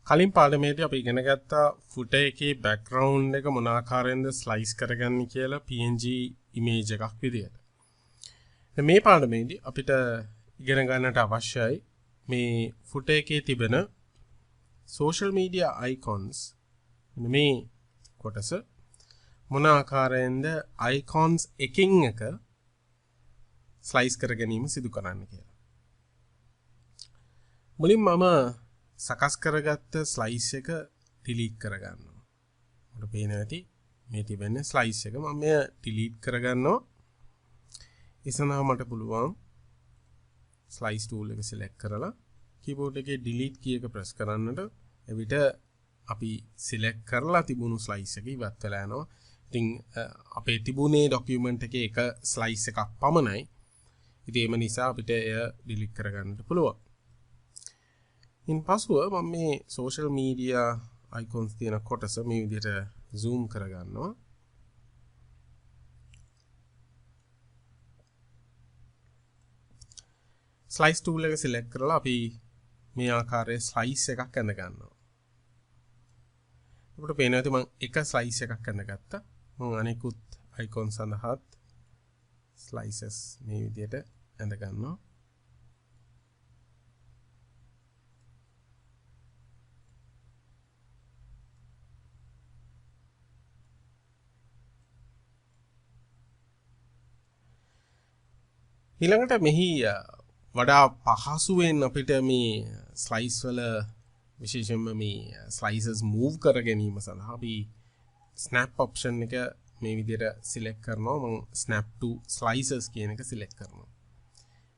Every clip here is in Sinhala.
කලින් පාඩමේදී අපි ඉගෙන ගත්තා footer එකේ background එක මොන ආකාරයෙන්ද slice කරගන්නේ කියලා PNG image එකක් විදියට. මේ පාඩමේදී අපිට ඉගෙන ගන්නට අවශ්‍යයි මේ footer එකේ තිබෙන social media icons මේ කොටස මොන ආකාරයෙන්ද icons එකින් එක slice කර ගැනීම සිදු කරන්න කියලා. මුලින් මම සකස් කරගත්ත ස්ලයිස් එක ඩිලීට් කරගන්නවා. මට පේනවා ඇති මේ තිබෙන්නේ ස්ලයිස් එක. මම මෙය ඩිලීට් කරගන්නවා. ඒ සඳහා මට පුළුවන් ස්ලයිස් ටූල් එක සිලෙක්ට් කරලා කීබෝඩ් එකේ ඩිලීට් කී එක ප්‍රෙස් කරන්නට එවිට අපි සිලෙක්ට් කරලා තිබුණු ස්ලයිස් එක ඉවත් වෙලා යනවා. ඉතින් අපේ තිබුණේ ડોකියුමන්ට් එකේ එක ස්ලයිස් එකක් පමණයි. ඉතින් ඒ නිසා අපිට එය ඩිලීට් කරගන්නට පුළුවන්. ඉන් පසුව මම මේ social media icons තියෙන කොටස මේ විදිහට zoom කරගන්නවා. slice tool එක select කරලා අපි මේ ආකාරයේ slice එකක් ඇඳ ගන්නවා. අපිට පේනවා ඇති මම එක slice එකක් ඇඳගත්තා. මම අනිකුත් icons සඳහාත් slices මේ විදිහට ඇඳ ගන්නවා. ඊළඟට මෙහි වඩා පහසුවෙන් අපිට මේ ස්ලයිස් වල විශේෂයෙන්ම මේ ස්ලයිසස් මූව් කර ගැනීම සඳහා අපි ස්නැප් ඔප්ෂන් එක මේ විදිහට සිලෙක්ට් කරනවා. මම ස්නැප් to slices කියන එක සිලෙක්ට් කරනවා.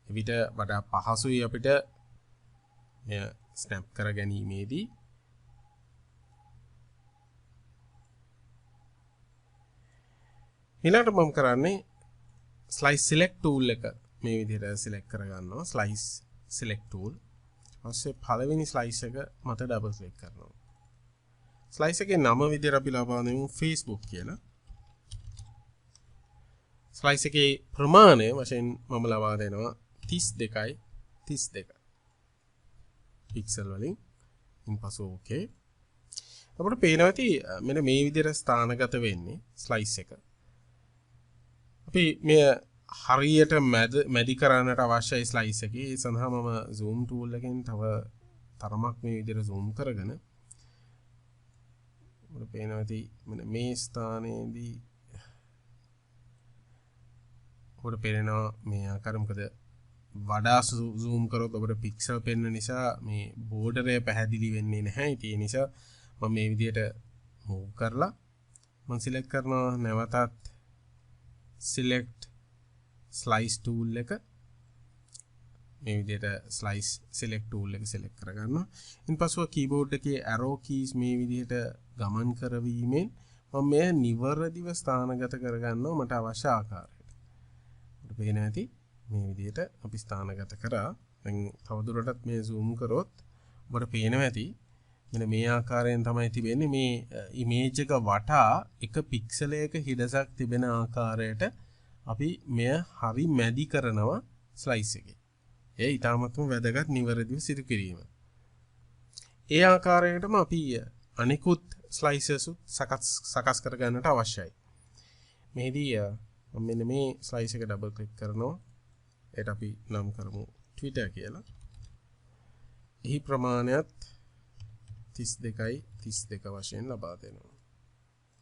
එවිට වඩා පහසුයි අපිට මෙය ස්නැප් කර ගැනීමේදී. ඊළඟට මම කරන්නේ slice select tool එක මේ විදිහට select කරගන්නවා. slice select tool. ඊපස්සේ පළවෙනි slice එක මත double click කරනවා. slice එකේ නම විදිහට අපි ලබා දෙමු Facebook කියලා. slice එකේ ප්‍රමාණය වශයෙන් මම ලබා දෙනවා 32යි 32 pixel වලින්. ඉන්පසු okay. අපිට පේනවා ඇති මෙන්න මේ විදිහට ස්ථානගත වෙන්නේ slice එක. අපි මේ හරියට මැදි කරන්නට අවශ්‍යයි ස්ලයිස් එකේ. ඒ සඳහා මම zoom tool එකෙන් තව තරමක් මේ විදිහට zoom කරගෙන මට පේනවා ඇති මෙන්න මේ ස්ථානයේදී ඔබට පේනවා මේ ආකාරය. මොකද වඩා zoom කරොත් ඔබට පික්සල් පෙන්න නිසා මේ බෝඩර් එක පැහැදිලි වෙන්නේ නැහැ. ඒ නිසා මම මේ විදිහට move කරලා මම select කරනවා නැවතත් select slice tool එක මේ විදිහට slice select tool එක select කරගන්නවා. ඉන්පසුව keyboard එකේ arrow keys මේ විදිහට ගමන් කරවීමෙන් මම මේ නිවැරදිව ස්ථානගත කරගන්නවා මට අවශ්‍ය ආකාරයට. අපිට පේනවා ඇති මේ විදිහට අපි ස්ථානගත කරා. දැන් තවදුරටත් මේ zoom කරොත් ඔබට පේනවා ඇති මෙන්න මේ ආකාරයෙන් තමයි තිබෙන්නේ. මේ image එක වටා එක පික්සලයක හිඩසක් තිබෙන ආකාරයට අපි මෙය හරි මැදි කරනවා ස්ලයිස් එකේ. ඒ ඊටාමත්ම වැදගත් නිවැරදිව සිදු කිරීම. ඒ ආකාරයටම අපි අනිකුත් ස්ලයිසස් සකස් කර ගන්නට අවශ්‍යයි. මෙහිදී මම මෙන්න මේ ස්ලයිස් එක ඩබල් ක්ලික් කරනවා. ඒකට අපි නම් කරමු Twitter කියලා. එහි ප්‍රමාණයත් 32යි 32 වශයෙන් ලබා දෙනවා.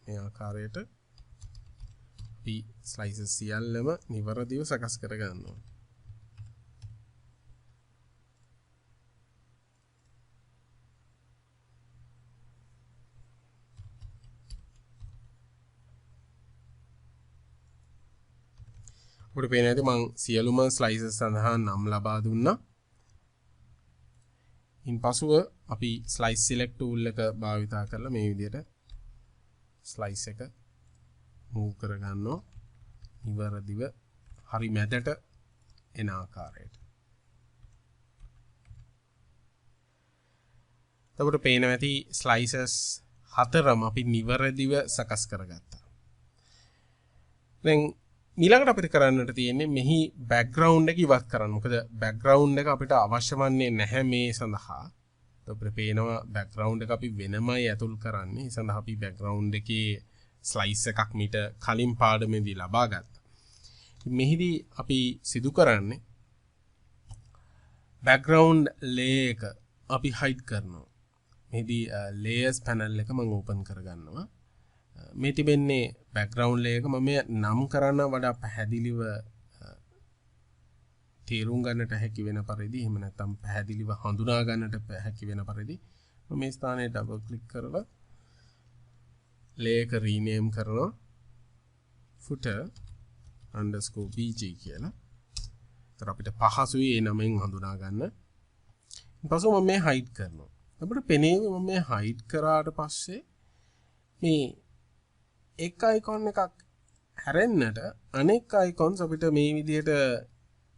මේ ආකාරයට අපි ස්ලයිසස් සියල්ලම නිවැරදිව සකස් කර ගන්නවා. ඔබට පේනවා ඇති මම සියලුම ස්ලයිසස් සඳහා නම් ලබා දුන්නා. ඉන්පසුව අපි slice select tool එක භාවිතා කරලා මේ විදිහට slice එක move කරගන්නවා නිවැරදිව හරි මැදට එන ආකාරයට. එතකොට පේනවා ඇති slices හතරම අපි නිවැරදිව සකස් කරගත්තා. දැන් ඊළඟට අපිට කරන්නට තියෙන්නේ මෙහි background එක ඉවත් කරන්න. මොකද background එක අපිට අවශ්‍ය වන්නේ නැහැ මේ සඳහා. අපිට පේනවා බෑග්ග්‍රවුන්ඩ් එක අපි වෙනමයි ඇතුල් කරන්නේ. ඒ සඳහා අපි බෑග්ග්‍රවුන්ඩ් එකේ ස්ලයිස් එකක් මීට කලින් පාඩමේදී ලබා ගත්තා. මෙහිදී අපි සිදු කරන්නේ බෑග්ග්‍රවුන්ඩ් ලේයර් එක අපි හයිඩ් කරනවා. මෙහිදී ලේයර්ස් පැනල් එක මම ඕපන් කරගන්නවා. මේ තිබෙන්නේ බෑග්ග්‍රවුන්ඩ් ලේයර් එක මම නම් කරන්න වඩා පැහැදිලිව තේරුම් ගන්නට හැකි වෙන පරිදි එහෙම නැත්නම් පැහැදිලිව හඳුනා ගන්නට හැකි වෙන පරිදි මම මේ ස්ථානයේ ඩබල් ක්ලික් කරලා ලේයර් එක රීනේම් කරනවා footer_bg කියලා. ඒතර අපිට පහසුයි ඒ නමෙන් හඳුනා ගන්න. ඊපස්ව මම මේ හයිඩ් කරනවා. අපිට පෙනේ මම මේ හයිඩ් කරාට පස්සේ මේ එක අයිකන් එකක් හැරෙන්නට අනෙක් අයිකන්ස් අපිට මේ විදිහට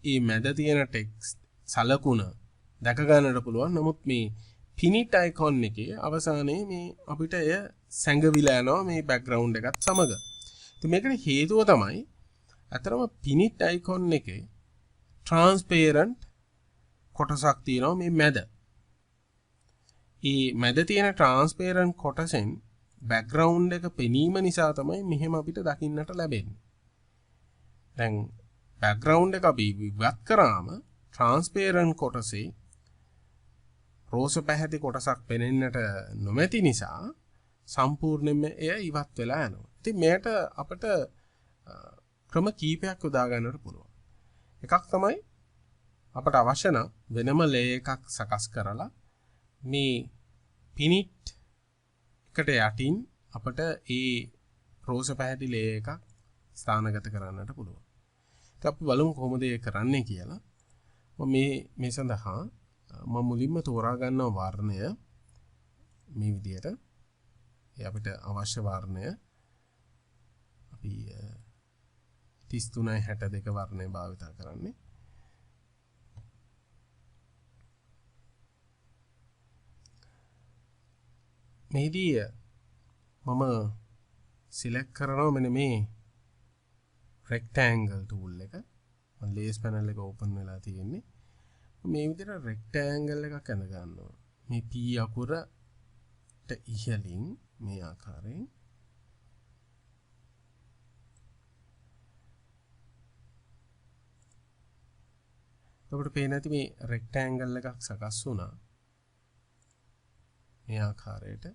මේ මැද තියෙන ටෙක්ස්ට් සලකුණ දැක ගන්නට පුළුවන්. නමුත් මේ පිනිට් අයිකන් එකේ අවසානයේ මේ අපිට එය සැඟවිලා යනවා මේ බෑග්ග්‍රවුන්ඩ් එකත් සමග. ඉතින් මේකට හේතුව තමයි අතරම පිනිට් අයිකන් එකේ ට්‍රාන්ස්පේරන්ට් කොටසක් තියෙනවා මේ මැද. මේ මැද තියෙන ට්‍රාන්ස්පේරන්ට් කොටසෙන් බෑග්ග්‍රවුන්ඩ් එක පෙනීම නිසා තමයි මෙහෙම අපිට දකින්නට ලැබෙන්නේ. දැන් බෑග්ග්‍රවුන්ඩ් එක අපි ඉවත් කරාම ට්‍රාන්ස්පේරන්ට් කොටසේ රෝස පැහැති කොටසක් පෙනෙන්නට නොමැති නිසා සම්පූර්ණයෙන්ම එය ඉවත් වෙලා යනවා. ඉතින් මෙයට අපිට ක්‍රම කීපයක් යොදා ගන්නට පුළුවන්. එකක් තමයි අපට අවශ්‍ය නම් වෙනම ලේයර් එකක් සකස් කරලා මේ පිනිට් එකට යටින් අපිට ඒ රෝස පැහැති ලේයර් එකක් ස්ථානගත කරන්නට පුළුවන්. අපි බලමු කොහොමද ඒක කරන්නේ කියලා. මම මේ සඳහා මම මුලින්ම තෝරා ගන්නවා වර්ණය මේ විදිහට. ඒ අපිට අවශ්‍ය වර්ණය අපි 3362 වර්ණය භාවිත කරන්නේ. මේදී මම සිලෙක්ට් කරනවා මෙන්න මේ rectangle tool එක. මම layers panel එක open වෙලා තියෙන්නේ. මේ විදිහට rectangle එකක් ඇඳ ගන්නවා. මේ P අකුරට ඉහළින් මේ ආකාරයෙන් ඔබට පේන ඇති මේ rectangle එකක් සකස් වුණා. මේ ආකාරයට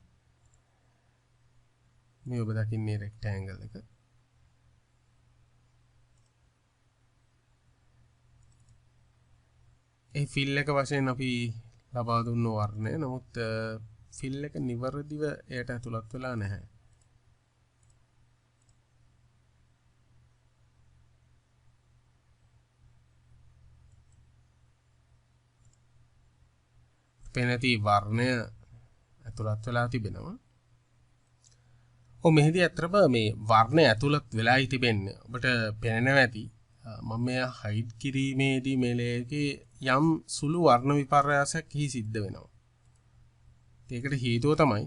මේ ඔබ දකින්නේ rectangle එක. ඒ ෆිල් එක වශයෙන් අපි ලබා දුන්න වර්ණය. නමුත් ෆිල් එක නිවැරදිව එයට ඇතුළත් වෙලා නැහැ. පෙනති වර්ණය ඇතුළත් වෙලා තිබෙනවා. මෙහිදී අත්‍තරම මේ වර්ණය ඇතුළත් වෙලායි තිබෙන්නේ. ඔබට පෙනෙනවා ඇති මම මේ හයිඩ් කිරීමේදී මේ ලේයරේ යම් සුළු වර්ණ විපර්යාසයක් එහි සිද්ධ වෙනවා. ඒකට හේතුව තමයි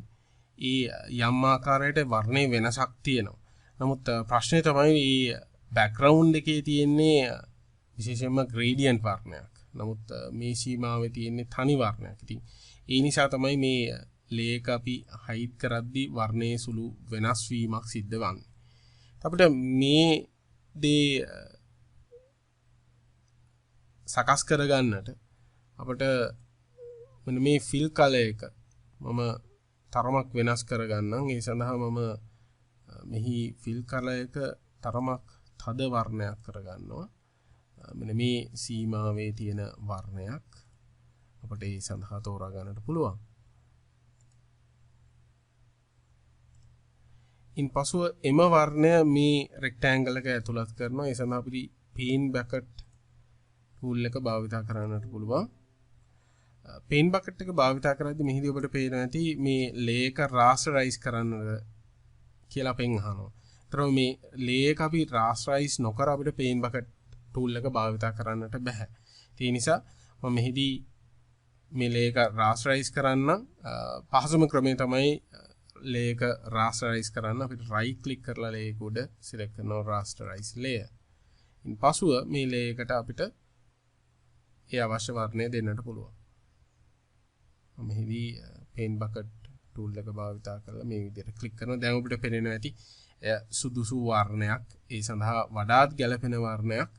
යම් ආකාරයකට වර්ණයේ වෙනසක් තියෙනවා. නමුත් ප්‍රශ්නේ තමයි මේ බෑග්ග්‍රවුන්ඩ් එකේ තියෙන්නේ විශේෂයෙන්ම ග්‍රේඩියන්ට් වර්ණයක්. නමුත් මේ සීමාවේ තියෙන්නේ තනි වර්ණයක්. ඉතින් ඒ නිසා තමයි මේ ලේයර් එක අපි හයිඩ් කරද්දී වර්ණයේ සුළු වෙනස් වීමක් සිද්ධ වෙන්නේ. අපිට මේ දේ සකස් කරගන්නට අපිට මෙන්න මේ ෆිල් කලර් එක මම තරමක් වෙනස් කරගන්නම්. ඒ සඳහා මම මෙහි ෆිල් කලර් එක තරමක් තද වර්ණයක් කරගන්නවා. මෙන්න මේ සීමාවේ තියෙන වර්ණයක් අපිට ඒ සඳහා තෝරා ගන්නට පුළුවන්. ඉන්පසුව එම වර්ණය මේ රෙක්ටැන්ගල් එක ඇතුළත් කරනවා. ඒ සඳහා අපිට පේන් බකට් ටූල් එක භාවිත කරන්නට පුළුවන්. පේන් බකට් එක භාවිත කරද්දී මෙහිදී ඔබට පේනවා ඇති මේ ලේ එක රාස්ටරයිස් කරන්න කියලා අපෙන් අහනවා. ඒතර මේ ලේ එක අපි රාස්ටරයිස් නොකර අපිට පේන් බකට් ටූල් එක භාවිත කරන්නට බෑ. ඒ නිසා මම මෙහිදී මේ ලේ එක රාස්ටරයිස් කරන්න පහසුම ක්‍රමය තමයි ලේ එක රාස්ටරයිස් කරන්න අපිට රයිට් ක්ලික් කරලා ලේ එක උඩ සිලෙක්ට් කරනවා රාස්ටරයිස් ලේයර්. ඉන්පසුව මේ ලේ එකට අපිට ඒ අවශ්‍ය වර්ණය දෙන්නට පුළුවන්. මෙහිදී paint bucket tool එක භාවිත කරලා මේ විදිහට ක්ලික් කරනවා. දැන් ඔබට පේනවා ඇති සුදුසු වර්ණයක් ඒ සඳහා වඩාත් ගැළපෙන වර්ණයක්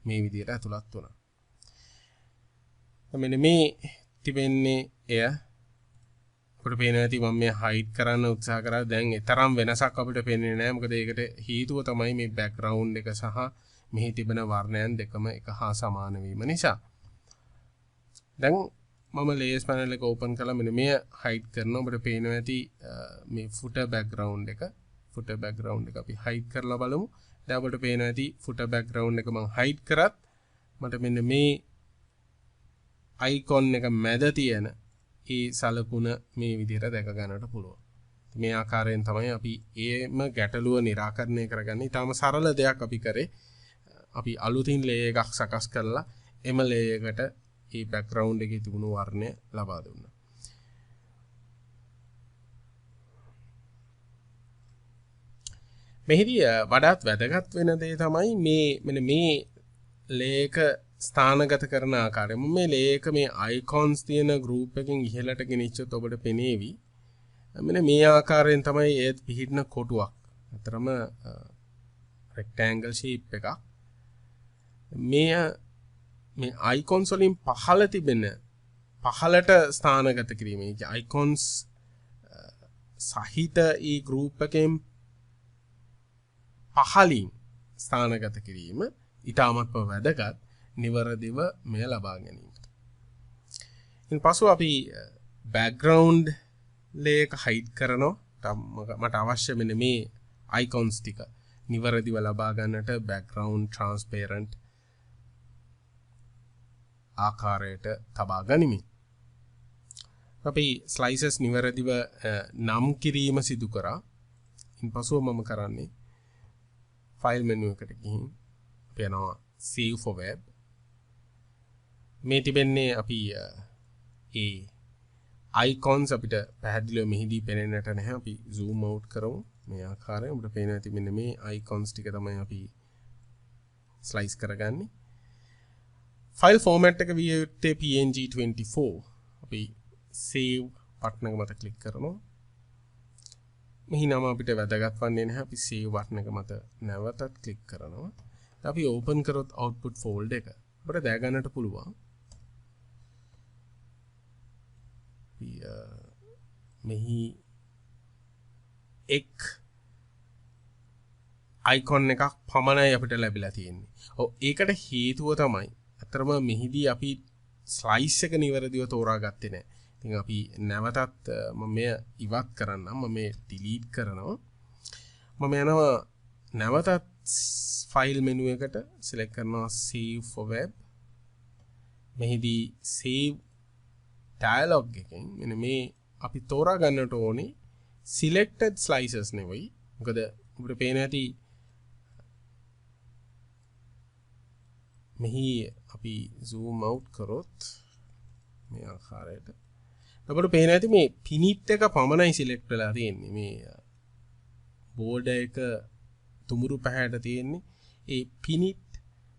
මේ විදිහට ඇතුළත් වුණා. මෙන්න මේ තිබෙන්නේ එය අපිට පේනවා ඇති මම මේ හයිඩ් කරන්න උත්සාහ කරා. දැන් ඒ තරම් වෙනසක් අපිට පේන්නේ නැහැ. මොකද ඒකට හේතුව තමයි මේ බෑග්ග්‍රවුන්ඩ් එක සහ මෙහි තිබෙන වර්ණයන් දෙකම එක හා සමාන වීම නිසා. දැන් මම ලේයර්ස් පැනල් එක ඕපන් කරලා මෙන්න මේ හයිඩ් කරනවා. ඔබට පේනවා ඇති මේ footer background එක අපි හයිඩ් කරලා බලමු. දැන් ඔබට පේනවා ඇති footer background එක මම හයිඩ් කරත් මට මෙන්න මේ icon එක මැද තියෙන ඒ සලකුණ මේ විදිහට දැක ගන්නට පුළුවන්. මේ ආකාරයෙන් තමයි අපි ඒම ගැටලුව निराකරණය කරගන්නේ. ඊටාම සරල දෙයක් අපි කරේ. අපි අලුතින් ලේයර් එකක් සකස් කරලා එම ලේයර් එකට මේ බෑග්ග්‍රවුන්ඩ් එකේ තිබුණු වර්ණය ලබා දුන්නා. මෙහිදී වඩාත් වැදගත් වෙන දේ තමයි මෙන්න මේ ලේයර් එක ස්ථානගත කරන ආකාරය. මේ ලේයර් එක මේ අයිකොන්ස් තියෙන ගෲප් එකකින් ඉහළට ගෙනිච්චොත් ඔබට පෙනේවි. මෙන්න මේ ආකාරයෙන් තමයි ඒ පිහිටන කොටුවක්. අතරම රෙක්ටැන්ගල් ෂේප් එකක්. මේ අයිකොන්ස් වලින් පහළට ස්ථානගත කිරීම. ඒ අයිකොන්ස් සහිත ඒ ගෲප් එකෙන් පහළින් ස්ථානගත කිරීම ඊටමත්ම වැදගත් නිවරදිව මෙය ලබා ගැනීමට. ඉන් පසු අපි බෑග්ග්‍රවුන්ඩ් ලේයර් එක හයිඩ් කරනවා. මට අවශ්‍ය මෙන්න මේ අයිකොන්ස් ටික නිවරදිව ලබා ගන්නට බෑග්ග්‍රවුන්ඩ් ට්‍රාන්ස්පරන්ට් ආකාරයට තබා ගනිමි. අපි ස්ලයිසස් නිවරදිව නම් කිරීම සිදු කරා. ඉන් පසුව මම කරන්නේ ෆයිල් මෙනු එකට ගිහින් අපි යනවා save for web. මේ තිබෙන්නේ අපි ඒ icons අපිට පැහැදිලිව මෙහිදී පේන්නට නැහැ. අපි zoom out කරමු. මේ ආකාරයෙන් අපිට පේනවා ඇති මෙන්න මේ icons ටික තමයි අපි slice කරගන්නේ. ෆයිල් ෆෝමැට් එක විය යුත්තේ png24. අපි save බටන් එක මත ක්ලික් කරනවා. මෙහි නම අපිට වැදගත් වන්නේ නැහැ. අපි save බටන් එක මත නැවතත් ක්ලික් කරනවා. අපි ඕපන් කරොත් output folder එක අපිට දැක ගන්නට පුළුවන්. මෙහි එක් icon එකක් පමණයි අපිට ලැබිලා තියෙන්නේ. ඔව් ඒකට හේතුව තමයි අතරම මෙහිදී අපි ස්ලයිස් එක නිවැරදිව තෝරාගත්තේ නැහැ. ඉතින් අපි නැවතත් මම මෙය ඉවත් කරන්නම්. මම මේ delete කරනවා. මම යනවා නැවතත් ෆයිල් මෙනු එකට select කරනවා save for web. මෙහිදී save dialog එකෙන් මෙන්න මේ අපි තෝරා ගන්නට ඕනේ selected slices නෙවෙයි. මොකද අපිට පේන ඇති මෙහි අපි zoom out කරොත් මේ ආකාරයට අපිට පේන ඇති මේ පිනිට් එක පමණයි select වෙලා තියෙන්නේ. මේ border එක තුමුරු පැහැයට තියෙන්නේ. ඒ පිනිට්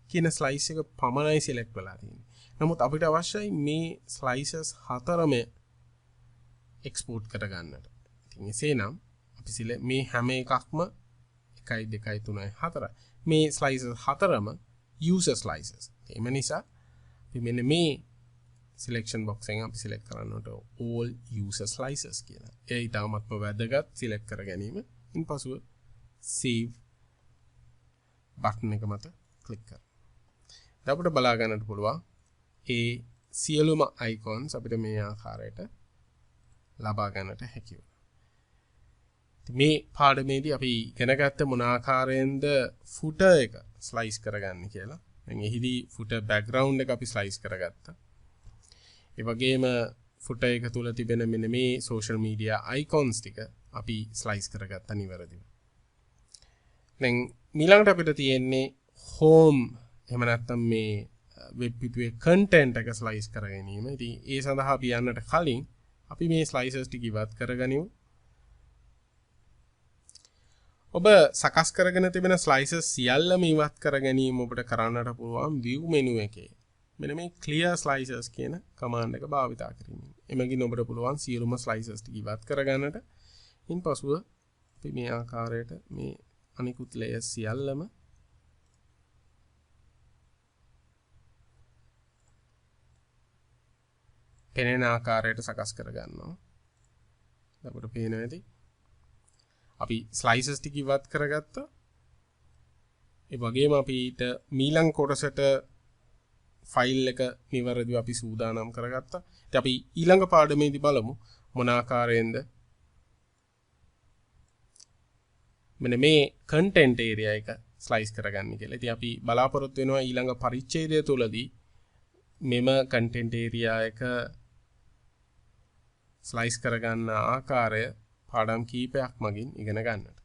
කියන slice එක පමණයි select වෙලා තියෙන්නේ. නමුත් අපිට අවශ්‍යයි මේ slices හතරම export කරගන්නට. ඉතින් එසේනම් අපි මේ හැම එකක්ම 1 2 3 4 මේ slices හතරම user slices. එම නිසා අපි මෙන්න මේ selection box එකෙන් අපි select කරන්නට all user slices කියලා. ඒ ඊටමත්ම වැදගත් select කර ගැනීම. ඉන්පසුව save බටන් එක මත click කරන්න. දැන් අපිට බලා ගන්නට පුළුවන් ඒ සියලුම icons අපිට මේ ආකාරයට ලබා ගන්නට හැකියි. මේ පාඩමේදී අපි ඉගෙන ගත්ත මොන ආකාරයෙන්ද footer එක slice කරගන්නේ කියලා. දැන් එහිදී footer background එක අපි slice කරගත්තා. ඒ වගේම footer එක තුල තිබෙන මෙන්න මේ social media icons ටික අපි slice කරගත්තා නිවැරදිව. දැන් ඊළඟට අපිට තියෙන්නේ home එහෙම නැත්නම් මේ වෙබ් පිටුවේ content එක slice කර ගැනීම. ඉතින් ඒ සඳහා අපි යන්නට කලින් අපි මේ slices ටික ඉවත් කරගනිමු. ඔබ සකස් කරගෙන තිබෙන slices සියල්ලම ඉවත් කර ගැනීම ඔබට කරන්නට පුළුවන් view menu එකේ. මෙන්න මේ clear slices කියන command එක භාවිතා කරමින්. එමගින් ඔබට පුළුවන් සියලුම slices ටික ඉවත් කරගන්නට. ඉන්පසුව අපි මේ ආකාරයට මේ අනිකුත් layers සියල්ලම පෙනෙන ආකාරයට සකස් කරගන්නවා. අපිට පේනවා ඇති. අපි slices ටික ඉවත් කරගත්තා. ඒ වගේම අපිට මීළඟ කොටසට ෆයිල් එක නිවැරදිව අපි සූදානම් කරගත්තා. ඉතින් අපි ඊළඟ පාඩමේදී බලමු මොන ආකාරයෙන්ද මෙන්න මේ content area එක slice කරගන්නේ කියලා. ඉතින් අපි බලාපොරොත්තු වෙනවා ඊළඟ පරිච්ඡේදය තුලදී මෙම content area එක slice කරගන්න ආකාරය පාඩම් කීපයක් මගින් ඉගෙන ගන්නට.